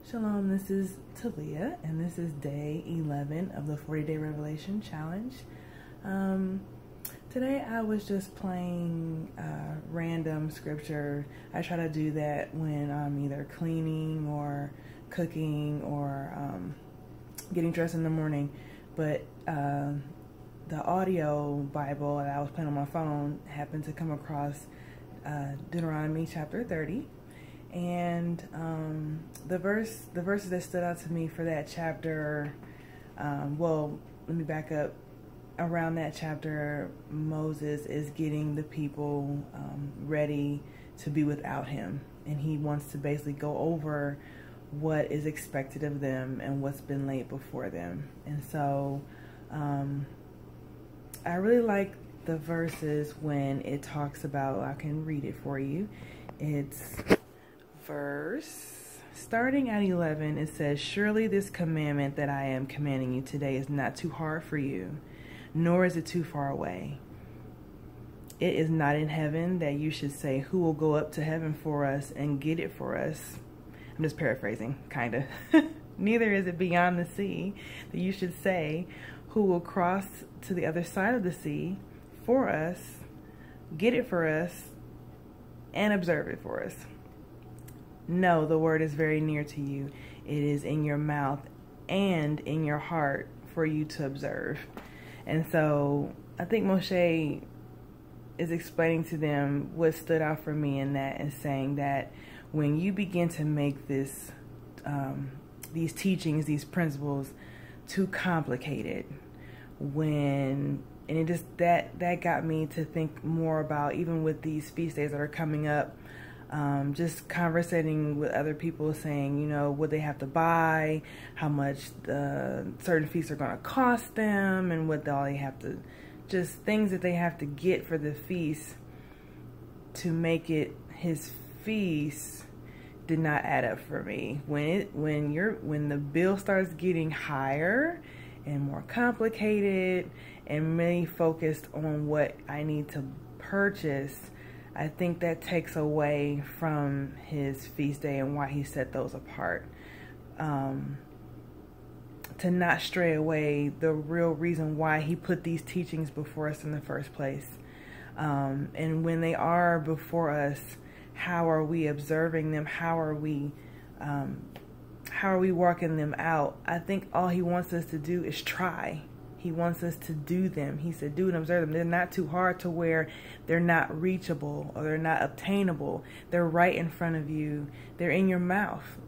Shalom, this is Talia, and this is day 11 of the 40-day Revelation Challenge. Today I was just playing random scripture. I try to do that when I'm either cleaning or cooking or getting dressed in the morning, but the audio Bible that I was playing on my phone happened to come across Deuteronomy chapter 30. And the verses that stood out to me for that chapter, well, let me back up. Around that chapter, Moses is getting the people ready to be without him. And he wants to basically go over what is expected of them and what's been laid before them. And so I really like the verses when it talks about, I can read it for you. It's verse starting at 11. It says, "Surely this commandment that I am commanding you today is not too hard for you, nor is it too far away. It is not in heaven that you should say, who will go up to heaven for us and get it for us?" I'm just paraphrasing, kind of. "Neither is it beyond the sea that you should say, who will cross to the other side of the sea for us, get it for us, and observe it for us. No, the word is very near to you. It is in your mouth and in your heart for you to observe." And so I think Moshe is explaining to them what stood out for me in that, and saying that when you begin to make this, these teachings, these principles too complicated, and it just, that got me to think more about, even with these feast days that are coming up, just conversating with other people, saying, you know, what they have to buy, how much certain feasts are going to cost them, and what all they have to, just things that they have to get for the feast to make it his feast, did not add up for me. When the bill starts getting higher and more complicated and really focused on what I need to purchase, I think that takes away from his feast day and why he set those apart. To not stray away the real reason why he put these teachings before us in the first place. And when they are before us, how are we observing them? How are we working them out? I think all he wants us to do is try. He wants us to do them. He said, do and observe them. They're not too hard to where they're not reachable or they're not obtainable. They're right in front of you. They're in your mouth.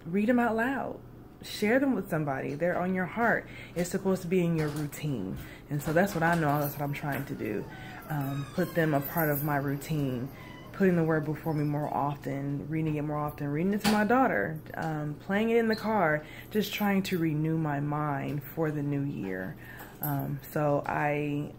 Read them out loud. Share them with somebody. They're on your heart. It's supposed to be in your routine. And so that's what I know. That's what I'm trying to do. Put them a part of my routine. Putting the word before me more often, reading it more often, reading it to my daughter, playing it in the car, just trying to renew my mind for the new year. So I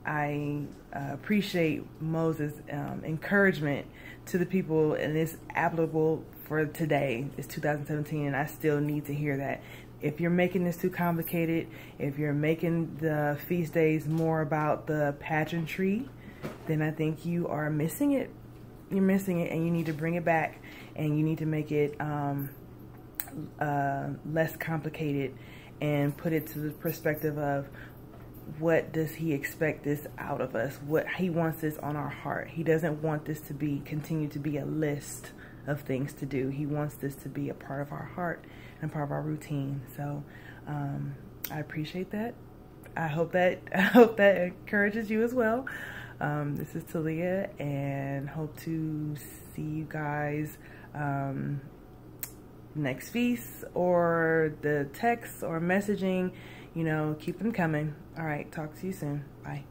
appreciate Moses' encouragement to the people, and it's applicable for today. It's 2017, and I still need to hear that. If you're making this too complicated, if you're making the feast days more about the pageantry, then I think you are missing it. You're missing it, and you need to bring it back, and you need to make it less complicated and put it to the perspective of, what does he expect this out of us? What he wants this on our heart. He doesn't want this to continue to be a list of things to do. He wants this to be a part of our heart and part of our routine. So I appreciate that. I hope that encourages you as well. This is Talia, and hope to see you guys next feast, or the texts or messaging. You know, keep them coming. All right, talk to you soon. Bye.